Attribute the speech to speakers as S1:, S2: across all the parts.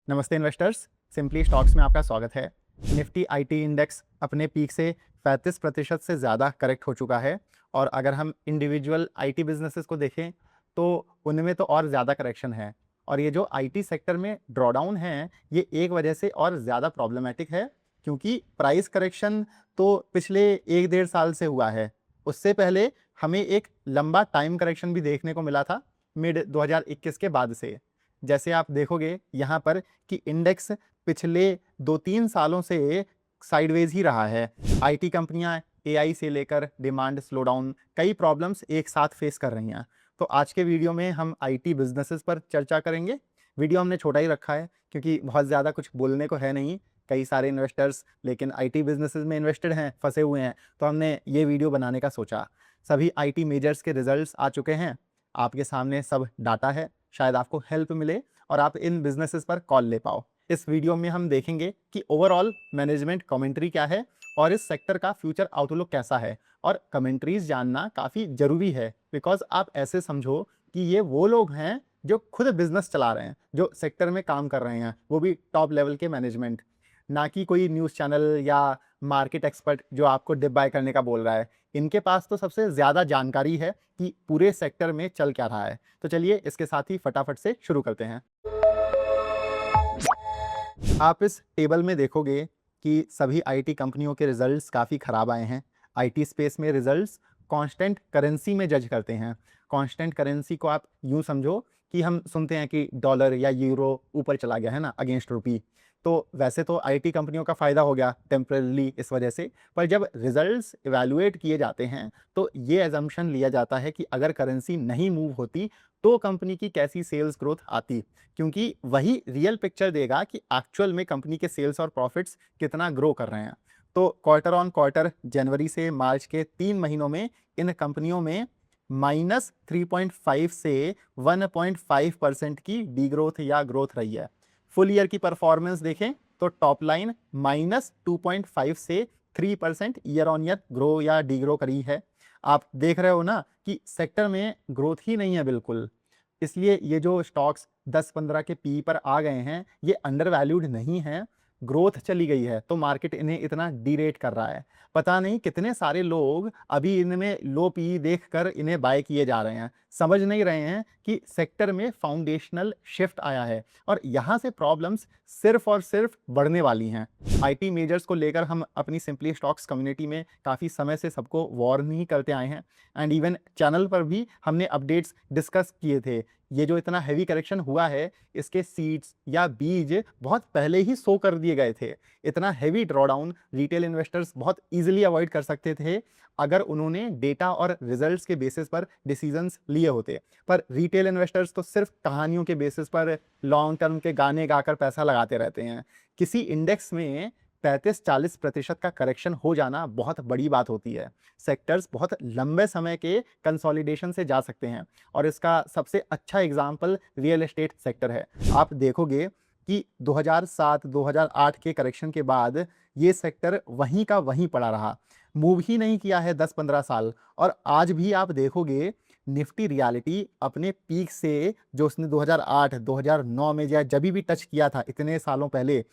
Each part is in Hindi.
S1: नमस्ते इन्वेस्टर्स, सिंपली स्टॉक्स में आपका स्वागत है। निफ्टी आईटी इंडेक्स अपने पीक से 35% से ज़्यादा करेक्ट हो चुका है और अगर हम इंडिविजुअल आईटी बिजनेसेस को देखें तो उनमें तो और ज़्यादा करेक्शन है। और ये जो आईटी सेक्टर में ड्रॉडाउन है ये एक वजह से और ज़्यादा प्रॉब्लमेटिक है, क्योंकि प्राइस करेक्शन तो पिछले 1 डेढ़ साल से हुआ है। उससे पहले हमें एक लंबा टाइम करेक्शन भी देखने को मिला था मिड 2021 के बाद से। जैसे आप देखोगे यहाँ पर कि इंडेक्स पिछले 2-3 सालों से साइडवेज ही रहा है। आईटी कंपनियां एआई से लेकर डिमांड स्लोडाउन कई प्रॉब्लम्स एक साथ फेस कर रही हैं। तो आज के वीडियो में हम आईटी बिजनेसेस पर चर्चा करेंगे। वीडियो हमने छोटा ही रखा है क्योंकि बहुत ज़्यादा कुछ बोलने को है नहीं। कई सारे इन्वेस्टर्स लेकिन आईटी बिजनेसेस में इन्वेस्टेड हैं, फंसे हुए हैं, तो हमने ये वीडियो बनाने का सोचा। सभी आईटी मेजर्स के रिजल्ट्स आ चुके हैं, आपके सामने सब डाटा है, शायद आपको हेल्प मिले और आप इन बिजनेसेस पर कॉल ले पाओ। इस वीडियो में हम देखेंगे कि ओवरऑल मैनेजमेंट कमेंट्री क्या है और इस सेक्टर का फ्यूचर आउटलुक कैसा है। और कमेंट्रीज जानना काफ़ी ज़रूरी है, बिकॉज आप ऐसे समझो कि ये वो लोग हैं जो खुद बिजनेस चला रहे हैं, जो सेक्टर में काम कर रहे हैं, वो भी टॉप लेवल के मैनेजमेंट, ना कि कोई न्यूज़ चैनल या मार्केट एक्सपर्ट जो आपको डिप बाय करने का बोल रहा है। इनके पास तो सबसे ज़्यादा जानकारी है कि पूरे सेक्टर में चल क्या रहा है। तो चलिए इसके साथ ही फटाफट से शुरू करते हैं। आप इस टेबल में देखोगे कि सभी आईटी कंपनियों के रिजल्ट्स काफ़ी ख़राब आए हैं। आईटी स्पेस में रिजल्ट्स कांस्टेंट करेंसी में जज करते हैं। कांस्टेंट करेंसी को आप यूँ समझो कि हम सुनते हैं कि डॉलर या यूरो ऊपर चला गया है ना अगेंस्ट रुपी, तो वैसे तो आईटी कंपनियों का फ़ायदा हो गया टेम्परली इस वजह से। पर जब रिजल्ट्स इवैल्यूएट किए जाते हैं तो ये एजम्पशन लिया जाता है कि अगर करेंसी नहीं मूव होती तो कंपनी की कैसी सेल्स ग्रोथ आती, क्योंकि वही रियल पिक्चर देगा कि एक्चुअल में कंपनी के सेल्स और प्रॉफिट्स कितना ग्रो कर रहे हैं। तो क्वार्टर ऑन क्वार्टर जनवरी से मार्च के 3 महीनों में इन कंपनियों में -3.5 से 1.5% की डी ग्रोथ या ग्रोथ रही है। फुल ईयर की परफॉर्मेंस देखें तो टॉप लाइन -2.5 से 3% ईयर ऑन ईयर ग्रो या डी ग्रो करी है। आप देख रहे हो ना कि सेक्टर में ग्रोथ ही नहीं है बिल्कुल। इसलिए ये जो स्टॉक्स 10-15 के पी पर आ गए हैं ये अंडर वैल्यूड नहीं है, ग्रोथ चली गई है तो मार्केट इन्हें इतना डीरेट कर रहा है। पता नहीं कितने सारे लोग अभी इनमें लो पी देखकर इन्हें बाय किए जा रहे हैं, समझ नहीं रहे हैं कि सेक्टर में फाउंडेशनल शिफ्ट आया है और यहाँ से प्रॉब्लम्स सिर्फ और सिर्फ बढ़ने वाली हैं। आईटी मेजर्स को लेकर हम अपनी सिंपली स्टॉक्स कम्युनिटी में काफ़ी समय से सबको वार्न ही करते आए हैं एंड इवन चैनल पर भी हमने अपडेट्स डिस्कस किए थे। ये जो इतना हैवी करेक्शन हुआ है इसके सीड्स या बीज बहुत पहले ही सो कर दिए गए थे। इतना हैवी ड्रॉडाउन रिटेल इन्वेस्टर्स बहुत इजीली अवॉइड कर सकते थे अगर उन्होंने डेटा और रिजल्ट्स के बेसिस पर डिसीजंस लिए होते। पर रिटेल इन्वेस्टर्स तो सिर्फ कहानियों के बेसिस पर लॉन्ग टर्म के गाने गाकर पैसा लगाते रहते हैं। किसी इंडेक्स में 35-40% का करेक्शन हो जाना बहुत बड़ी बात होती है। सेक्टर्स बहुत लंबे समय के कंसोलिडेशन से जा सकते हैं और इसका सबसे अच्छा एग्जाम्पल रियल एस्टेट सेक्टर है। आप देखोगे कि 2007-2008 के करेक्शन के बाद ये सेक्टर वहीं का वहीं पड़ा रहा, मूव ही नहीं किया है 10-15 साल। और आज भी आप देखोगे निफ्टी रियलिटी अपने पीक से जो उसने 2008-2009 में या जब भी टच किया था इतने सालों पहले,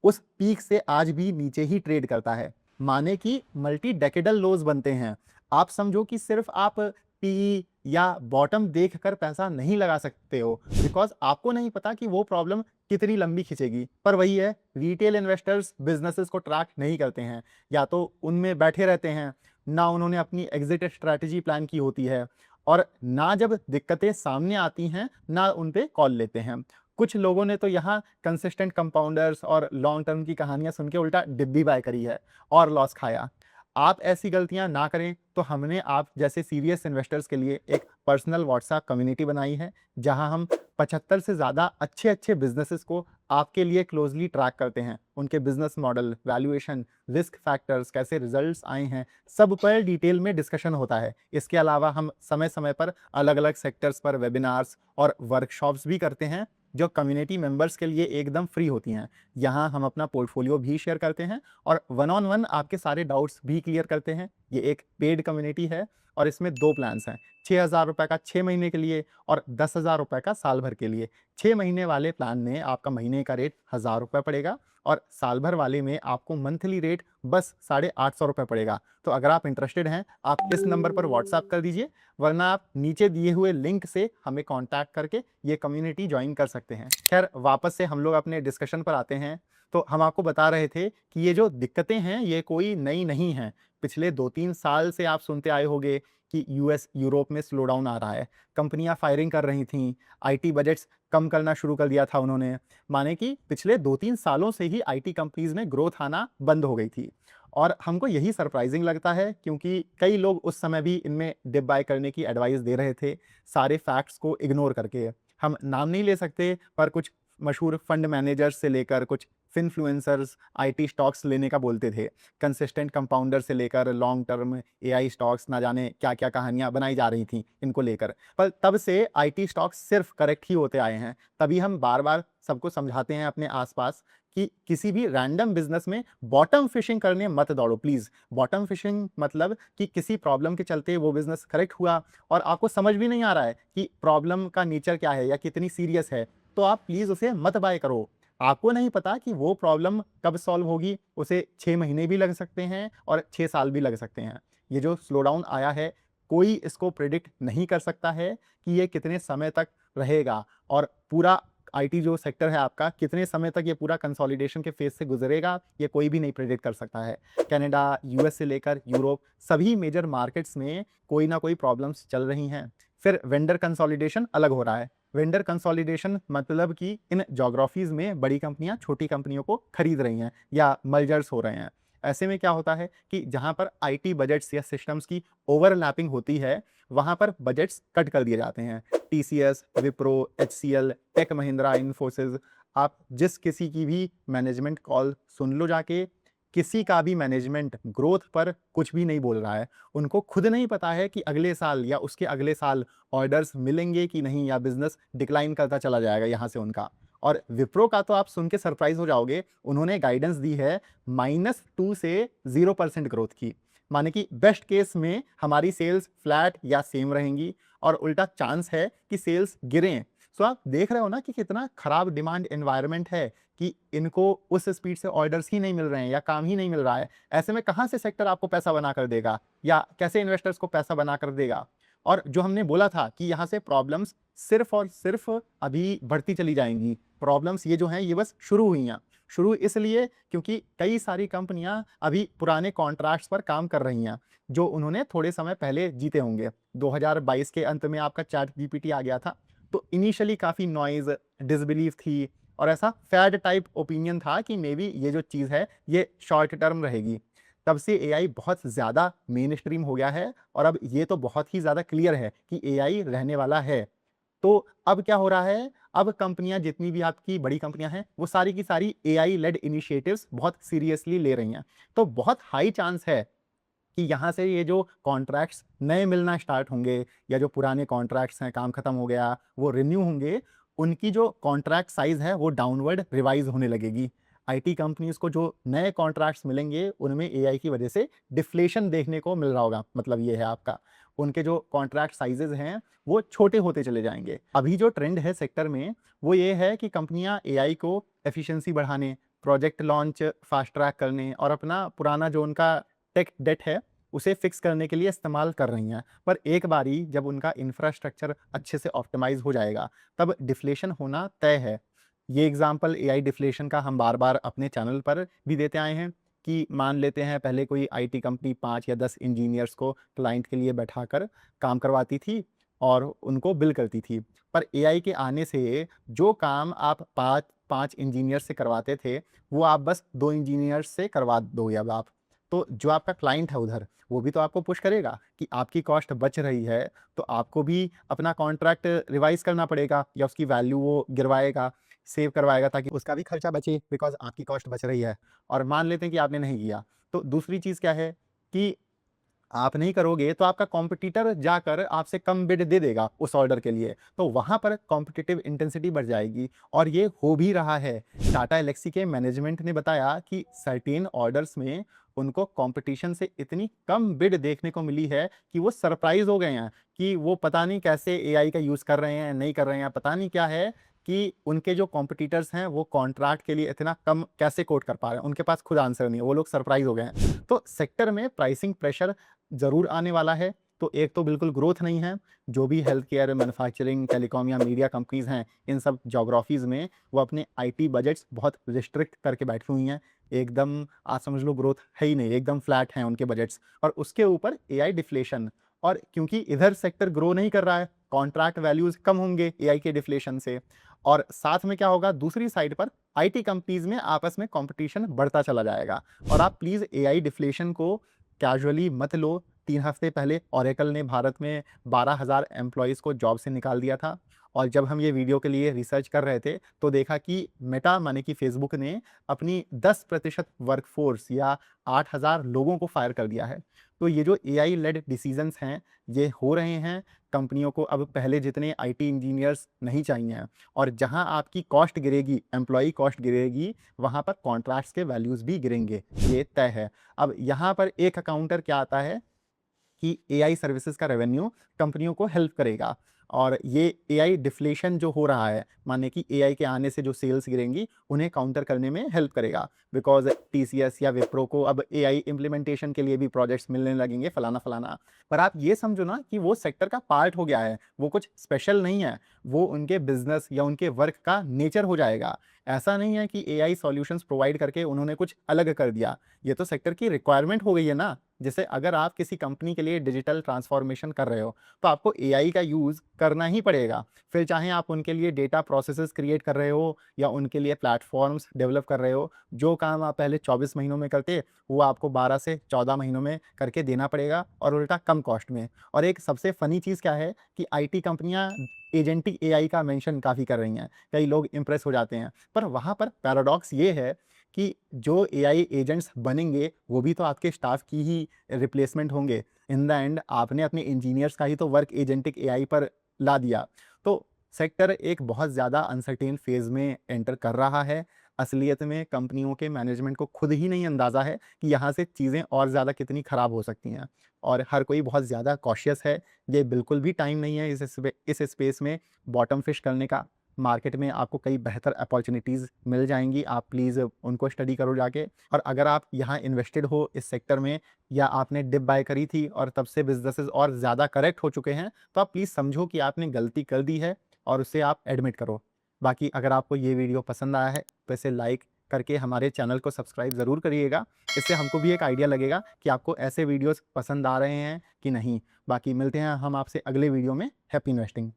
S1: उस पीक से आज भी नीचे ही ट्रेड करता है। माने कि मल्टी डेकेडल लोज बनते हैं। आप समझो कि सिर्फ आप पी या बॉटम देखकर पैसा नहीं लगा सकते हो, बिकॉज आपको नहीं पता कि वो प्रॉब्लम कितनी लंबी खिंचेगी। पर वही है, रिटेल इन्वेस्टर्स बिजनेसेस को ट्रैक नहीं करते हैं, या तो उनमें बैठे रहते हैं, ना उन्होंने अपनी एग्जिट स्ट्रैटेजी प्लान की होती है, और ना जब दिक्कतें सामने आती हैं ना उन पे कॉल लेते हैं। कुछ लोगों ने तो यहाँ कंसिस्टेंट कंपाउंडर्स और लॉन्ग टर्म की कहानियां सुन के उल्टा डिब्बी बाय करी है और लॉस खाया। आप ऐसी गलतियां ना करें तो हमने आप जैसे सीरियस इन्वेस्टर्स के लिए एक पर्सनल व्हाट्सएप कम्युनिटी बनाई है, जहां हम 75 से ज़्यादा अच्छे अच्छे बिजनेसेस को आपके लिए क्लोजली ट्रैक करते हैं। उनके business model, valuation, risk factors, कैसे रिजल्ट्स आए हैं, सब पर डिटेल में डिस्कशन होता है। इसके अलावा हम समय समय पर अलग अलग सेक्टर्स पर वेबिनार्स और वर्कशॉप्स भी करते हैं जो कम्युनिटी मेंबर्स के लिए एकदम फ्री होती हैं। यहाँ हम अपना पोर्टफोलियो भी शेयर करते हैं और वन ऑन वन आपके सारे डाउट्स भी क्लियर करते हैं। ये एक पेड कम्युनिटी है और इसमें 2 प्लान्स हैं, 6,000 रुपये का 6 महीने के लिए और 10,000 रुपये का साल भर के लिए। 6 महीने वाले प्लान में आपका महीने का रेट 1000 रुपये पड़ेगा और साल भर वाले में आपको मंथली रेट बस 850 रुपये पड़ेगा। तो अगर आप इंटरेस्टेड हैं, आप इस नंबर पर व्हाट्सएप कर दीजिए, वरना आप नीचे दिए हुए लिंक से हमें कॉन्टैक्ट करके ये कम्युनिटी ज्वाइन कर सकते हैं। खैर, वापस से हम लोग अपने डिस्कशन पर आते हैं। तो हम आपको बता रहे थे कि ये जो दिक्कतें हैं ये कोई नई नहीं हैं। पिछले 2-3 साल से आप सुनते आए होंगे कि यूएस, यूरोप में स्लो डाउन आ रहा है। कंपनियां फायरिंग कर रही थीं, आईटी बजट्स कम करना शुरू कर दिया था उन्होंने। माने कि पिछले 2-3 सालों से ही आईटी कंपनीज में ग्रोथ आना बंद हो गई थी। और हमको यही सरप्राइजिंग लगता है क्योंकि कई लोग उस समय भी इनमें डिप बाय करने की एडवाइस दे रहे थे, सारे फैक्ट्स को इग्नोर करके। हम नाम नहीं ले सकते, पर कुछ मशहूर फंड मैनेजर्स से लेकर कुछ फिनफ्लुएंसर्स आईटी स्टॉक्स लेने का बोलते थे। कंसिस्टेंट कंपाउंडर से लेकर लॉन्ग टर्म एआई स्टॉक्स, ना जाने क्या क्या कहानियां बनाई जा रही थी इनको लेकर। पर तब से आईटी स्टॉक्स सिर्फ करेक्ट ही होते आए हैं। तभी हम बार बार सबको समझाते हैं अपने आसपास कि किसी भी रैंडम बिजनेस में बॉटम फिशिंग करने मत दौड़ो प्लीज। बॉटम फिशिंग मतलब कि किसी प्रॉब्लम के चलते वो बिजनेस करेक्ट हुआ और आपको समझ भी नहीं आ रहा है कि प्रॉब्लम का नेचर क्या है या कितनी सीरियस है, तो आप प्लीज उसे मत बाय करो। आपको नहीं पता कि वो प्रॉब्लम कब सॉल्व होगी, उसे 6 महीने भी लग सकते हैं और 6 साल भी लग सकते हैं। ये जो स्लो डाउन आया है, कोई इसको प्रिडिक्ट नहीं कर सकता है कि ये कितने समय तक रहेगा और पूरा आईटी जो सेक्टर है आपका कितने समय तक ये पूरा कंसोलिडेशन के फेज से गुजरेगा, ये कोई भी नहीं प्रिडिक्ट कर सकता है। कनाडा, यूएस से लेकर यूरोप, सभी मेजर मार्केट्स में कोई ना कोई प्रॉब्लम्स चल रही हैं। फिर वेंडर कंसोलिडेशन अलग हो रहा है। वेंडर कंसोलिडेशन मतलब कि इन ज्योग्राफीज में बड़ी कंपनियां छोटी कंपनियों को खरीद रही हैं या मर्जर्स हो रहे हैं। ऐसे में क्या होता है कि जहां पर आईटी बजट्स या सिस्टम्स की ओवरलैपिंग होती है, वहां पर बजट्स कट कर दिए जाते हैं। TCS, Wipro, HCL, tech Mahindra, Infosys, आप जिस किसी की भी मैनेजमेंट कॉल सुन लो जाके, किसी का भी मैनेजमेंट ग्रोथ पर कुछ भी नहीं बोल रहा है। उनको खुद नहीं पता है कि अगले साल या उसके अगले साल ऑर्डर्स मिलेंगे कि नहीं, या बिजनेस डिक्लाइन करता चला जाएगा यहाँ से उनका। और विप्रो का तो आप सुन के सरप्राइज हो जाओगे, उन्होंने गाइडेंस दी है -2 से 0% ग्रोथ की। माने कि बेस्ट केस में हमारी सेल्स फ्लैट या सेम रहेंगी और उल्टा चांस है कि सेल्स गिरें। सो आप देख रहे हो ना कि कितना खराब डिमांड एनवायरनमेंट है कि इनको उस स्पीड से ऑर्डर्स ही नहीं मिल रहे हैं या काम ही नहीं मिल रहा है। ऐसे में कहाँ से सेक्टर आपको पैसा बना कर देगा या कैसे इन्वेस्टर्स को पैसा बना कर देगा? और जो हमने बोला था कि यहाँ से प्रॉब्लम्स सिर्फ और सिर्फ अभी बढ़ती चली जाएंगी, प्रॉब्लम्स ये जो हैं ये बस शुरू हुई हैं। शुरू इसलिए क्योंकि कई सारी कंपनियां अभी पुराने कॉन्ट्रैक्ट्स पर काम कर रही हैं जो उन्होंने थोड़े समय पहले जीते होंगे। 2022 के अंत में आपका चैट जीपीटी आ गया था, तो इनिशियली काफ़ी नॉइज, डिसबिलीफ थी और ऐसा फैड टाइप ओपिनियन था कि मे बी ये जो चीज़ है ये शॉर्ट टर्म रहेगी। तब से एआई बहुत ज़्यादा मेन स्ट्रीम हो गया है और अब ये तो बहुत ही ज़्यादा क्लियर है कि एआई रहने वाला है। तो अब क्या हो रहा है, अब कंपनियां जितनी भी आपकी बड़ी कंपनियां हैं वो सारी की सारी एआई लेड इनिशिएटिव्स बहुत सीरियसली ले रही हैं। तो बहुत हाई चांस है कि यहाँ से ये जो कॉन्ट्रैक्ट्स नए मिलना स्टार्ट होंगे या जो पुराने कॉन्ट्रैक्ट्स हैं, काम खत्म हो गया, वो रिन्यू होंगे, उनकी जो कॉन्ट्रैक्ट साइज है वो डाउनवर्ड रिवाइज होने लगेगी। आईटी कंपनीज को जो नए कॉन्ट्रैक्ट्स मिलेंगे उनमें एआई की वजह से डिफ्लेशन देखने को मिल रहा होगा। मतलब ये है आपका, उनके जो कॉन्ट्रैक्ट साइजेस हैं वो छोटे होते चले जाएंगे। अभी जो ट्रेंड है सेक्टर में वो ये है कि कंपनियां एआई को एफिशिएंसी बढ़ाने, प्रोजेक्ट लॉन्च फास्ट ट्रैक करने और अपना पुराना जो उनका टेक डेट है उसे फिक्स करने के लिए इस्तेमाल कर रही हैं। पर एक बारी जब उनका इंफ्रास्ट्रक्चर अच्छे से ऑप्टिमाइज हो जाएगा तब डिफ्लेशन होना तय है। ये एग्जांपल एआई डिफ्लेशन का हम बार बार अपने चैनल पर भी देते आए हैं कि मान लेते हैं पहले कोई आईटी कंपनी 5 या 10 इंजीनियर्स को क्लाइंट के लिए बैठाकर काम करवाती थी और उनको बिल करती थी। पर एआई के आने से जो काम आप 5 इंजीनियर से करवाते थे वो आप बस 2 इंजीनियर्स से करवा दोगे अब आप। तो जो आपका क्लाइंट है उधर, वो भी तो आपको पुश करेगा कि आपकी कॉस्ट बच रही है, तो आपको भी अपना कॉन्ट्रैक्ट रिवाइज करना पड़ेगा या उसकी वैल्यू वो गिरवाएगा, सेव करवाएगा ताकि उसका भी खर्चा बचे, बिकॉज़ आपकी कॉस्ट बच रही है। और मान लेते हैं कि आपने नहीं किया, तो दूसरी चीज़ क्या है कि आप नहीं करोगे तो आपका कॉम्पिटिटर जाकर आपसे कम बिड दे देगा उस ऑर्डर के लिए, तो वहां पर कॉम्पिटिटिव इंटेंसिटी बढ़ जाएगी और ये हो भी रहा है। टाटा एलेक्सी के मैनेजमेंट ने बताया कि सर्टेन ऑर्डर्स में उनको कंपटीशन से इतनी कम बिड देखने को मिली है कि वो सरप्राइज हो गए हैं कि वो पता नहीं कैसे एआई का यूज कर रहे हैं, नहीं कर रहे हैं, पता नहीं क्या है कि उनके जो कॉम्पिटिटर्स हैं वो कॉन्ट्रैक्ट के लिए इतना कम कैसे कोट कर पा रहे हैं, उनके पास खुद आंसर नहीं है, वो लोग सरप्राइज हो गए हैं। तो सेक्टर में प्राइसिंग प्रेशर ज़रूर आने वाला है। तो एक तो बिल्कुल ग्रोथ नहीं है, जो भी हेल्थ केयर, मैन्युफैक्चरिंग, टेलीकॉम या मीडिया कंपनीज़ हैं, इन सब ज्योग्राफीज़ में वो अपने आईटी बजट्स बहुत रिस्ट्रिक्ट करके बैठी हुई हैं। एकदम आप समझ लो ग्रोथ है ही नहीं, एकदम फ्लैट हैं उनके बजट्स। और उसके ऊपर एआई डिफ्लेशन, और क्योंकि इधर सेक्टर ग्रो नहीं कर रहा है, कॉन्ट्रैक्ट वैल्यूज़ कम होंगे एआई के डिफ्लेशन से। और साथ में क्या होगा, दूसरी साइड पर आईटी कंपनीज़ में आपस में कॉम्पिटिशन बढ़ता चला जाएगा। और आप प्लीज़ एआई डिफ्लेशन को कैजुअली मत लो। 3 हफ्ते पहले ओरेकल ने भारत में 12,000 एम्प्लॉइज़ को जॉब से निकाल दिया था। और जब हम ये वीडियो के लिए रिसर्च कर रहे थे, तो देखा कि मेटा माने कि फेसबुक ने अपनी 10% वर्कफ़ोर्स या 8,000 लोगों को फायर कर दिया है। तो ये जो एआई लेड डिसीजंस हैं, ये हो रहे हैं। कंपनियों को अब पहले जितने आईटी इंजीनियर्स नहीं चाहिए हैं, और जहां आपकी कॉस्ट गिरेगी, एम्प्लॉई कॉस्ट गिरेगी, वहां पर कॉन्ट्रैक्ट्स के वैल्यूज़ भी गिरेंगे, ये तय है। अब यहाँ पर एक काउंटर क्या आता है कि एआई सर्विसेज का रेवेन्यू कंपनियों को हेल्प करेगा। और ये एआई डिफ्लेशन जो हो रहा है, माने कि एआई के आने से जो सेल्स गिरेंगी, उन्हें काउंटर करने में हेल्प करेगा। बिकॉज टीसीएस या विप्रो को अब एआई इम्प्लीमेंटेशन के लिए भी प्रोजेक्ट्स मिलने लगेंगे, फलाना फलाना। पर आप ये समझो ना कि वो सेक्टर का पार्ट हो गया है, वो कुछ स्पेशल नहीं है, वो उनके बिजनेस या उनके वर्क का नेचर हो जाएगा। ऐसा नहीं है कि एआई सॉल्यूशंस प्रोवाइड करके उन्होंने कुछ अलग कर दिया, ये तो सेक्टर की रिक्वायरमेंट हो गई है ना। जैसे अगर आप किसी कंपनी के लिए डिजिटल ट्रांसफॉर्मेशन कर रहे हो, तो आपको एआई का यूज़ करना ही पड़ेगा। फिर चाहे आप उनके लिए डेटा प्रोसेसेस क्रिएट कर रहे हो या उनके लिए प्लेटफॉर्म्स डेवलप कर रहे हो, जो काम आप पहले 24 महीनों में करते, वो आपको 12 से 14 महीनों में करके देना पड़ेगा, और उल्टा कम कॉस्ट में। और एक सबसे फ़नी चीज़ क्या है कि आईटी कंपनियाँ एजेंटिक एआई का मेंशन काफ़ी कर रही हैं। कई लोग इम्प्रेस हो जाते हैं, पर वहाँ पर पैराडॉक्स ये है कि जो एआई एजेंट्स बनेंगे, वो भी तो आपके स्टाफ की ही रिप्लेसमेंट होंगे। इन द एंड आपने अपने इंजीनियर्स का ही तो वर्क एजेंटिक एआई पर ला दिया। तो सेक्टर एक बहुत ज़्यादा अनसर्टेन फेज़ में एंटर कर रहा है। असलियत में कंपनियों के मैनेजमेंट को खुद ही नहीं अंदाज़ा है कि यहाँ से चीज़ें और ज़्यादा कितनी ख़राब हो सकती हैं, और हर कोई बहुत ज़्यादा कॉशियस है। ये बिल्कुल भी टाइम नहीं है इस स्पेस में बॉटम फिश करने का। मार्केट में आपको कई बेहतर अपॉर्चुनिटीज़ मिल जाएँगी, आप प्लीज़ उनको स्टडी करो जाके। और अगर आप यहाँ इन्वेस्टेड हो इस सेक्टर में, या आपने डिप बाय करी थी और तब से बिज़नेसेस और ज़्यादा करेक्ट हो चुके हैं, तो आप प्लीज़ समझो कि आपने गलती कर दी है और उसे आप एडमिट करो। बाकी अगर आपको ये वीडियो पसंद आया है, तो इसे लाइक करके हमारे चैनल को सब्सक्राइब ज़रूर करिएगा। इससे हमको भी एक आइडिया लगेगा कि आपको ऐसे वीडियोज़ पसंद आ रहे हैं कि नहीं। बाकी मिलते हैं हम आपसे अगले वीडियो में। Happy investing.